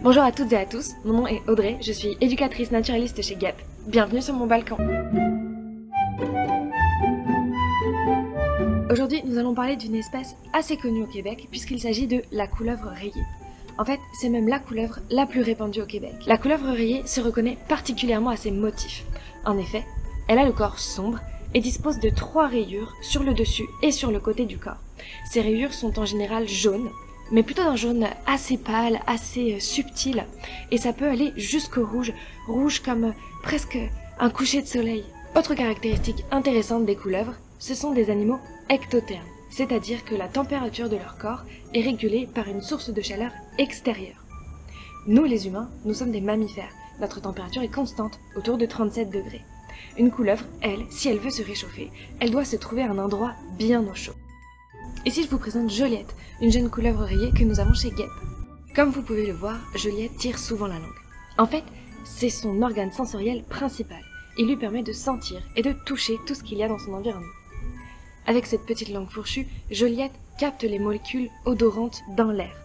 Bonjour à toutes et à tous, mon nom est Audrey, je suis éducatrice naturaliste chez Guêpe. Bienvenue sur mon balcon. Aujourd'hui, nous allons parler d'une espèce assez connue au Québec puisqu'il s'agit de la couleuvre rayée. En fait, c'est même la couleuvre la plus répandue au Québec. La couleuvre rayée se reconnaît particulièrement à ses motifs. En effet, elle a le corps sombre et dispose de 3 rayures sur le dessus et sur le côté du corps. Ces rayures sont en général jaunes, mais plutôt d'un jaune assez pâle, assez subtil, et ça peut aller jusqu'au rouge, rouge comme presque un coucher de soleil. Autre caractéristique intéressante des couleuvres, ce sont des animaux ectothermes, c'est-à-dire que la température de leur corps est régulée par une source de chaleur extérieure. Nous les humains, nous sommes des mammifères, notre température est constante, autour de 37 degrés. Une couleuvre, elle, si elle veut se réchauffer, elle doit se trouver à un endroit bien au chaud. Ici, je vous présente Joliette, une jeune couleuvre rayée que nous avons chez Guêpe. Comme vous pouvez le voir, Joliette tire souvent la langue. En fait, c'est son organe sensoriel principal. Il lui permet de sentir et de toucher tout ce qu'il y a dans son environnement. Avec cette petite langue fourchue, Joliette capte les molécules odorantes dans l'air.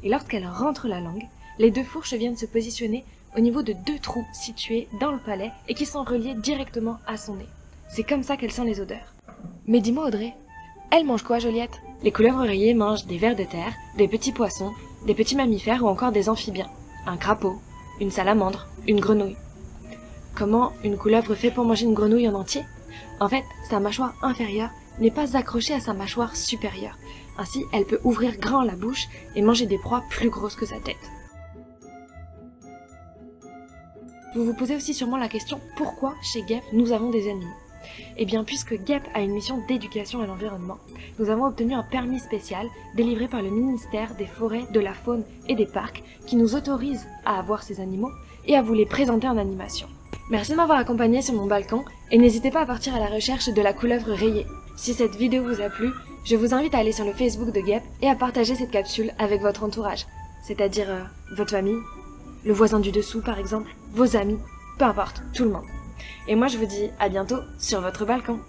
Et lorsqu'elle rentre la langue, les 2 fourches viennent se positionner au niveau de 2 trous situés dans le palais et qui sont reliés directement à son nez. C'est comme ça qu'elle sent les odeurs. Mais dis-moi Audrey, elle mange quoi Joliette? Les couleuvres rayées mangent des vers de terre, des petits poissons, des petits mammifères ou encore des amphibiens. Un crapaud, une salamandre, une grenouille. Comment une couleuvre fait pour manger une grenouille en entier? En fait, sa mâchoire inférieure n'est pas accrochée à sa mâchoire supérieure. Ainsi, elle peut ouvrir grand la bouche et manger des proies plus grosses que sa tête. Vous vous posez aussi sûrement la question, pourquoi chez Guêpe nous avons des animaux? Eh bien, puisque Guêpe a une mission d'éducation à l'environnement, nous avons obtenu un permis spécial délivré par le ministère des Forêts, de la Faune et des Parcs qui nous autorise à avoir ces animaux et à vous les présenter en animation. Merci de m'avoir accompagné sur mon balcon et n'hésitez pas à partir à la recherche de la couleuvre rayée. Si cette vidéo vous a plu, je vous invite à aller sur le Facebook de Guêpe et à partager cette capsule avec votre entourage, c'est-à-dire votre famille, le voisin du dessous par exemple, vos amis, peu importe, tout le monde. Et moi je vous dis à bientôt sur votre balcon.